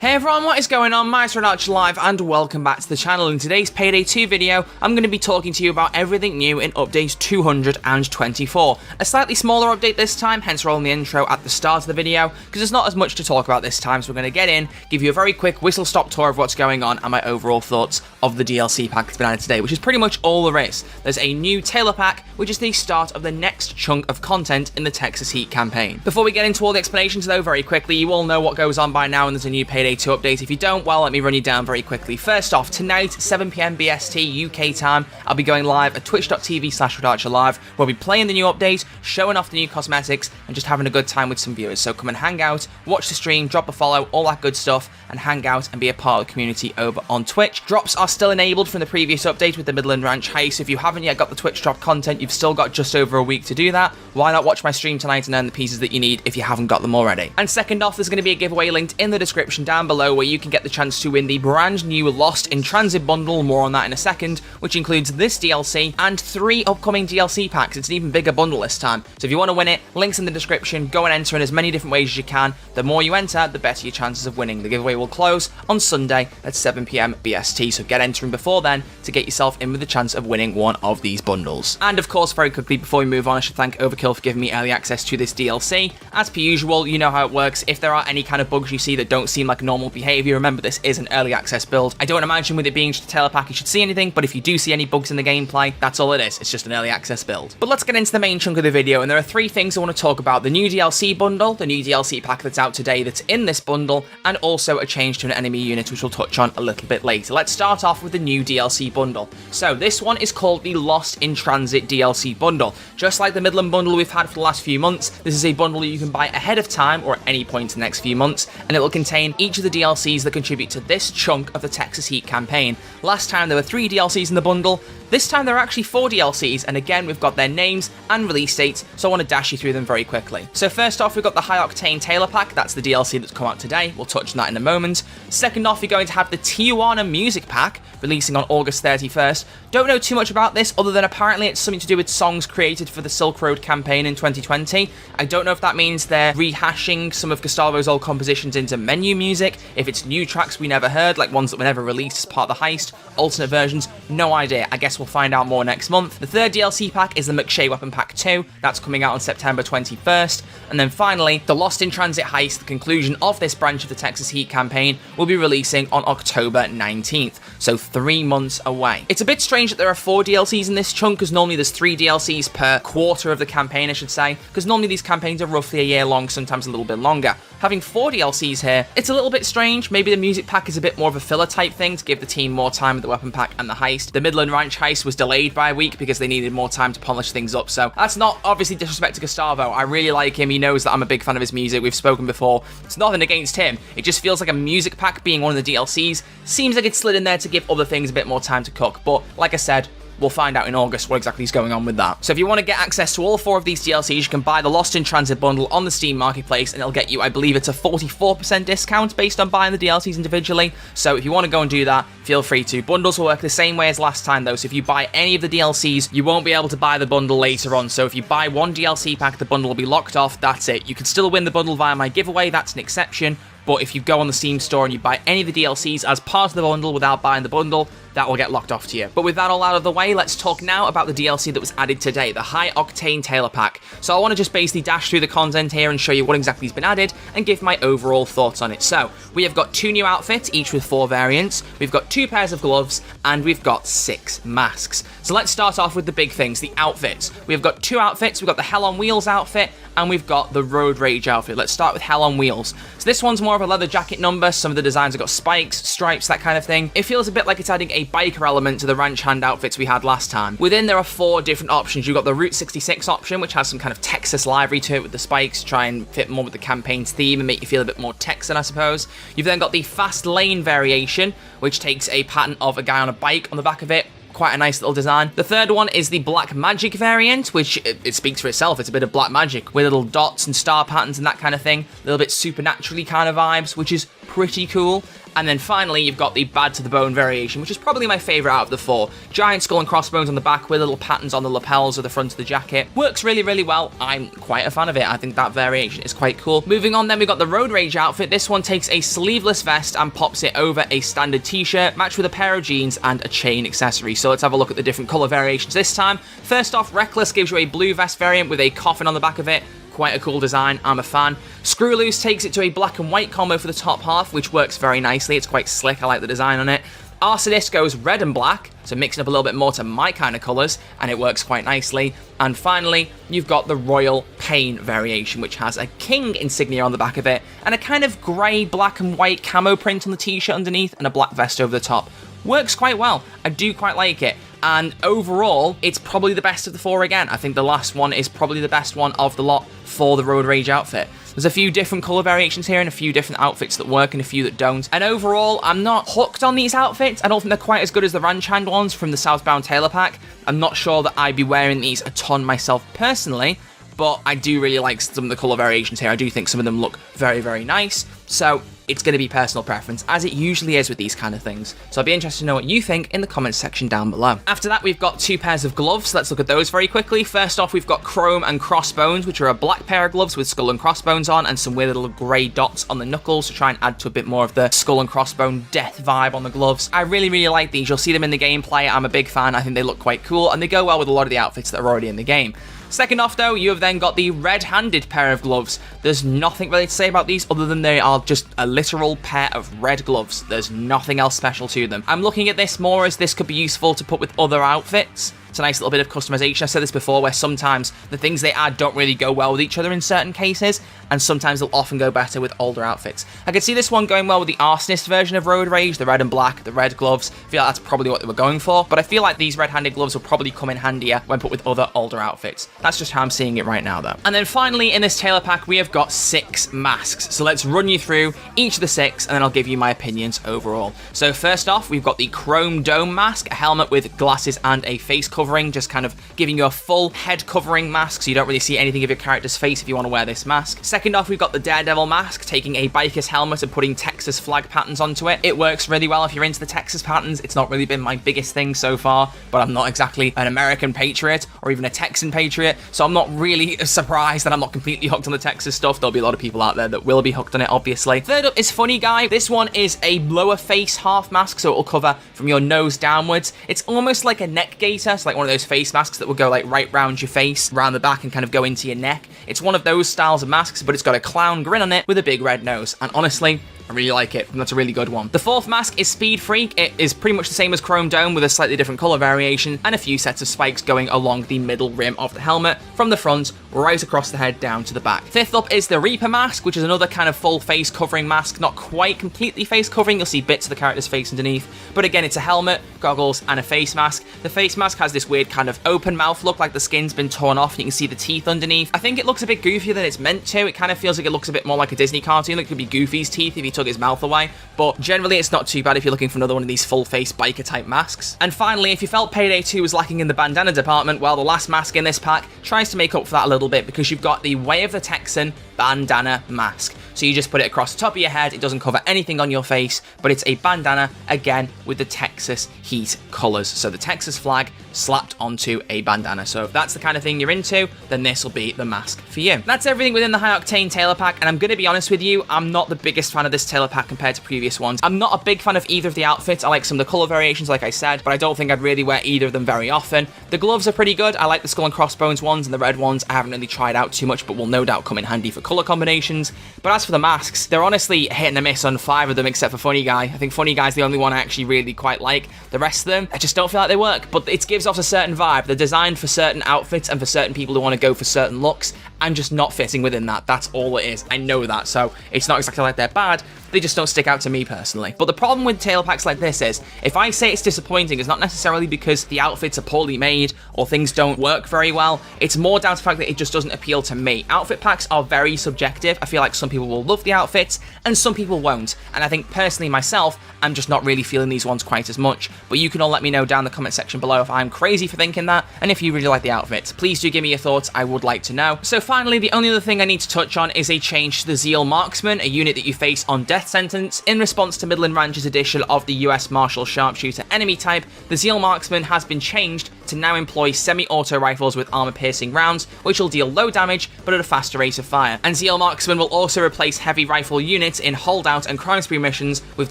Hey everyone, what is going on? Marksman Live and welcome back to the channel. In today's Payday 2 video, I'm going to be talking to you about everything new in update 224. A slightly smaller update this time, hence rolling the intro at the start of the video, because there's not as much to talk about this time, so we're going to get in, give you a very quick whistle-stop tour of what's going on and my overall thoughts of the DLC pack that's been added today, which is pretty much all there is. There's a new Tailor pack, which is the start of the next chunk of content in the Texas Heat campaign. Before we get into all the explanations though, very quickly, you all know what goes on by now and there's a new Payday 2 update. If you don't, well, let me run you down very quickly. First off, tonight, 7 PM BST UK time, I'll be going live at twitch.tv/RedArcherLive, where we'll be playing the new update, showing off the new cosmetics, and just having a good time with some viewers. So come and hang out, watch the stream, drop a follow, all that good stuff, and hang out and be a part of the community over on Twitch. Drops are still enabled from the previous update with the Midland Ranch heist, so if you haven't yet got the Twitch drop content, you've still got just over a week to do that. Why not watch my stream tonight and earn the pieces that you need if you haven't got them already? And second off, there's going to be a giveaway linked in the description down below where you can get the chance to win the brand new Lost in Transit bundle, more on that in a second, which includes this DLC and 3 upcoming DLC packs. It's an even bigger bundle this time. So if you want to win it, links in the description, go and enter in as many different ways as you can. The more you enter, the better your chances of winning. The giveaway will close on Sunday at 7 PM BST, so get entering before then to get yourself in with the chance of winning one of these bundles. And of course, very quickly before we move on, I should thank Overkill for giving me early access to this DLC. As per usual, you know how it works. If there are any kind of bugs you see that don't seem like normal behavior, remember this is an early access build. I don't imagine with it being just a Tailor pack you should see anything, but if you do see any bugs in the gameplay, that's all it is. It's just an early access build. But let's get into the main chunk of the video, and there are 3 things I want to talk about: the new DLC bundle, the new DLC pack that's out today that's in this bundle, and also a change to an enemy unit, which we'll touch on a little bit later. Let's start off with the new DLC bundle. So this one is called the Lost in Transit DLC bundle. Just like the Midland bundle we've had for the last few months, this is a bundle you can buy ahead of time or at any point in the next few months, and it will contain each of the DLCs that contribute to this chunk of the Texas Heat campaign. Last time there were 3 DLCs in the bundle. This time there are actually 4 DLCs, and again we've got their names and release dates, so I want to dash you through them very quickly. So first off, we've got the High Octane Tailor pack. That's the DLC that's come out today. We'll touch on that in a moment. Second off, you're going to have the Tijuana Music pack, releasing on August 31st. Don't know too much about this, other than apparently it's something to do with songs created for the Silk Road campaign in 2020. I don't know if that means they're rehashing some of Gustavo's old compositions into menu music, if it's new tracks we never heard, like ones that were never released as part of the heist, alternate versions, no idea. I guess we'll find out more next month. The third DLC pack is the McShay Weapon Pack 2. That's coming out on September 21st. And then finally, the Lost in Transit heist, the conclusion of this branch of the Texas Heat campaign, will be releasing on October 19th. So 3 months away. It's a bit strange that there are 4 DLCs in this chunk, because normally there's 3 DLCs per quarter of the campaign, I should say, because normally these campaigns are roughly a year long, sometimes a little bit longer. Having 4 DLCs here, it's a little bit strange. Maybe the music pack is a bit more of a filler type thing to give the team more time with the weapon pack and the heist. The Midland Ranch heist was delayed by a week because they needed more time to polish things up, so that's not obviously disrespect to Gustavo. I really like him. He knows that I'm a big fan of his music. We've spoken before. It's nothing against him. It just feels like a music pack being one of the DLCs seems like it's slid in there to give other things a bit more time to cook, but like I said, we'll find out in August what exactly is going on with that. So if you want to get access to all 4 of these DLCs, you can buy the Lost in Transit bundle on the Steam Marketplace, and it'll get you, I believe it's a 44% discount based on buying the DLCs individually. So if you want to go and do that, feel free to. Bundles will work the same way as last time though, so if you buy any of the DLCs, you won't be able to buy the bundle later on. So if you buy 1 DLC pack, the bundle will be locked off, that's it. You can still win the bundle via my giveaway, that's an exception. But if you go on the Steam store and you buy any of the DLCs as part of the bundle without buying the bundle, that will get locked off to you. But with that all out of the way, let's talk now about the DLC that was added today, the High Octane Tailor pack. So I want to just basically dash through the content here and show you what exactly has been added and give my overall thoughts on it. So we have got 2 new outfits, each with 4 variants. We've got 2 pairs of gloves, and we've got 6 masks. So let's start off with the big things, the outfits. We've got 2 outfits. We've got the Hell on Wheels outfit, and we've got the Road Rage outfit. Let's start with Hell on Wheels. So this one's more of a leather jacket number. Some of the designs have got spikes, stripes, that kind of thing. It feels a bit like it's adding a biker element to the ranch hand outfits we had last time. Within there are 4 different options. You've got the Route 66 option, which has some kind of Texas livery to it with the spikes, try and fit more with the campaign's theme and make you feel a bit more Texan, I suppose. You've then got the Fast Lane variation, which takes a pattern of a guy on a bike on the back of it. Quite a nice little design. The third one is the Black Magic variant, which it speaks for itself. It's a bit of black magic with little dots and star patterns and that kind of thing. A little bit supernaturally kind of vibes, which is pretty cool. And then finally, you've got the Bad to the Bone variation, which is probably my favourite out of the 4. Giant skull and crossbones on the back with little patterns on the lapels of the front of the jacket. Works really, really well. I'm quite a fan of it. I think that variation is quite cool. Moving on then, we've got the Road Rage outfit. This one takes a sleeveless vest and pops it over a standard t-shirt, matched with a pair of jeans and a chain accessory. So let's have a look at the different colour variations this time. First off, Reckless gives you a blue vest variant with a coffin on the back of it. Quite a cool design, I'm a fan. Screw Loose takes it to a black and white combo for the top half, which works very nicely. It's quite slick, I like the design on it. Arsonist goes red and black, so mixing up a little bit more to my kind of colours, and it works quite nicely. And finally, you've got the Royal Pain variation, which has a king insignia on the back of it, and a kind of grey, black and white camo print on the t-shirt underneath, and a black vest over the top. Works quite well. I do quite like it. And overall, it's probably the best of the 4 again. I think the last one is probably the best one of the lot for the Road Rage outfit. There's a few different colour variations here and a few different outfits that work and a few that don't. And overall, I'm not hooked on these outfits. I don't think they're quite as good as the Ranch Hand ones from the Southbound Tailor pack. I'm not sure that I'd be wearing these a ton myself personally, but I do really like some of the colour variations here. I do think some of them look very, very nice. So it's going to be personal preference, as it usually is with these kind of things. So I'd be interested to know what you think in the comments section down below. After that, we've got 2 pairs of gloves. Let's look at those very quickly. First off, we've got Chrome and Crossbones, which are a black pair of gloves with skull and crossbones on, and some weird little grey dots on the knuckles to try and add to a bit more of the skull and crossbone death vibe on the gloves. I really, really like these. You'll see them in the gameplay. I'm a big fan. I think they look quite cool, and they go well with a lot of the outfits that are already in the game. Second off, though, you have then got the red-handed pair of gloves. There's nothing really to say about these other than they are just a literal pair of red gloves. There's nothing else special to them. I'm looking at this more as this could be useful to put with other outfits. It's a nice little bit of customization. I've said this before, where sometimes the things they add don't really go well with each other in certain cases, and sometimes they'll often go better with older outfits. I could see this one going well with the Arsonist version of Road Rage, the red and black, the red gloves. I feel like that's probably what they were going for, but I feel like these red-handed gloves will probably come in handier when put with other older outfits. That's just how I'm seeing it right now, though. And then finally, in this Tailor pack, we have got 6 masks. So let's run you through each of the 6, and then I'll give you my opinions overall. So first off, we've got the Chrome Dome mask, a helmet with glasses and a face covering, just kind of giving you a full head covering mask, so you don't really see anything of your character's face if you want to wear this mask. Second off, we've got the Daredevil mask, taking a biker's helmet and putting Texas flag patterns onto it. It works really well if you're into the Texas patterns. It's not really been my biggest thing so far, but I'm not exactly an American patriot or even a Texan patriot, so I'm not really surprised that I'm not completely hooked on the Texas stuff. There'll be a lot of people out there that will be hooked on it, obviously. Third up is Funny Guy. This one is a lower face half mask, so it will cover from your nose downwards. It's almost like a neck gaiter, so like one of those face masks that will go like right round your face, round the back, and kind of go into your neck. It's one of those styles of masks, but it's got a clown grin on it with a big red nose, and honestly, I really like it. That's a really good one. The fourth mask is Speed Freak. It is pretty much the same as Chrome Dome with a slightly different color variation and a few sets of spikes going along the middle rim of the helmet from the front right across the head down to the back. Fifth up is the Reaper mask, which is another kind of full face covering mask, not quite completely face covering. You'll see bits of the character's face underneath, but again, it's a helmet, goggles, and a face mask. The face mask has this weird kind of open mouth look, like the skin's been torn off and you can see the teeth underneath. I think it looks a bit goofier than it's meant to. It kind of feels like it looks a bit more like a Disney cartoon. Like it could be Goofy's teeth if he took his mouth away, but generally it's not too bad if you're looking for another one of these full face biker type masks. And finally, if you felt Payday 2 was lacking in the bandana department, well, the last mask in this pack tries to make up for that a little bit, because you've got the Way of the Texan bandana mask. So you just put it across the top of your head. It doesn't cover anything on your face, but it's a bandana, again, with the Texas heat colors. So the Texas flag slapped onto a bandana. So if that's the kind of thing you're into, then this will be the mask for you. That's everything within the High Octane Tailor pack, and I'm going to be honest with you, I'm not the biggest fan of this Tailor pack compared to previous ones. I'm not a big fan of either of the outfits. I like some of the color variations, like I said, but I don't think I'd really wear either of them very often. The gloves are pretty good. I like the skull and crossbones ones, and the red ones I haven't really tried out too much, but will no doubt come in handy for color combinations. But as for the masks, they're honestly hit and a miss on 5 of them, except for Funny Guy. I think Funny Guy's the only one I actually really quite like. The rest of them, I just don't feel like they work, but it gives off a certain vibe. They're designed for certain outfits and for certain people who want to go for certain looks. I'm just not fitting within that. That's all it is. I know that, so it's not exactly like they're bad. They just don't stick out to me personally. But the problem with tailor packs like this is, if I say it's disappointing, it's not necessarily because the outfits are poorly made or things don't work very well. It's more down to the fact that it just doesn't appeal to me. Outfit packs are very subjective. I feel like some people will love the outfits and some people won't. And I think personally myself, I'm just not really feeling these ones quite as much. But you can all let me know down in the comment section below if I'm crazy for thinking that, and if you really like the outfits. Please do give me your thoughts. I would like to know. So finally, the only other thing I need to touch on is a change to the ZEAL Marksman, a unit that you face on death sentence. In response to Midland Ranch's addition of the US Martial Sharpshooter enemy type, the ZEAL Marksman has been changed to now employ semi-auto rifles with armor-piercing rounds, which will deal low damage but at a faster rate of fire. And ZEAL Marksman will also replace heavy rifle units in holdout and crime spree missions with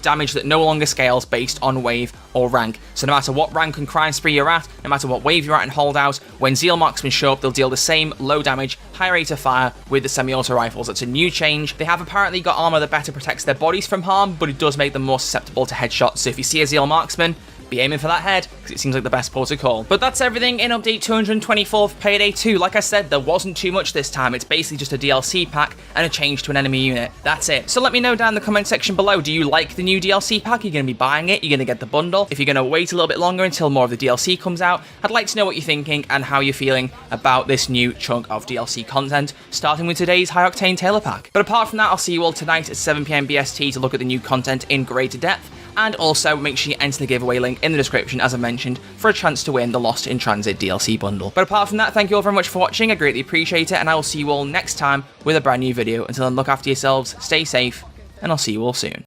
damage that no longer scales based on wave or rank. So no matter what rank and crime spree you're at, no matter what wave you're at in holdout, when ZEAL Marksman show up, they'll deal the same low damage, high rate of fire with the semi-auto rifles. That's a new change. They have apparently got armor that better protects their bodies from harm, but it does make them more susceptible to headshots. So if you see a ZEAL Marksman, be aiming for that head, because it seems like the best protocol. But that's everything in update 224 for Payday 2. Like I said, there wasn't too much this time. It's basically just a DLC pack and a change to an enemy unit. That's it. So let me know down in the comment section below, do you like the new DLC pack? You're going to be buying it? You're going to get the bundle? If you're going to wait a little bit longer until more of the DLC comes out, I'd like to know what you're thinking and how you're feeling about this new chunk of DLC content, starting with today's High Octane Tailor pack. But apart from that, I'll see you all tonight at 7 PM BST to look at the new content in greater depth. And also, make sure you enter the giveaway link in the description, as I mentioned, for a chance to win the Lost in Transit DLC bundle. But apart from that, thank you all very much for watching. I greatly appreciate it, and I will see you all next time with a brand new video. Until then, look after yourselves, stay safe, and I'll see you all soon.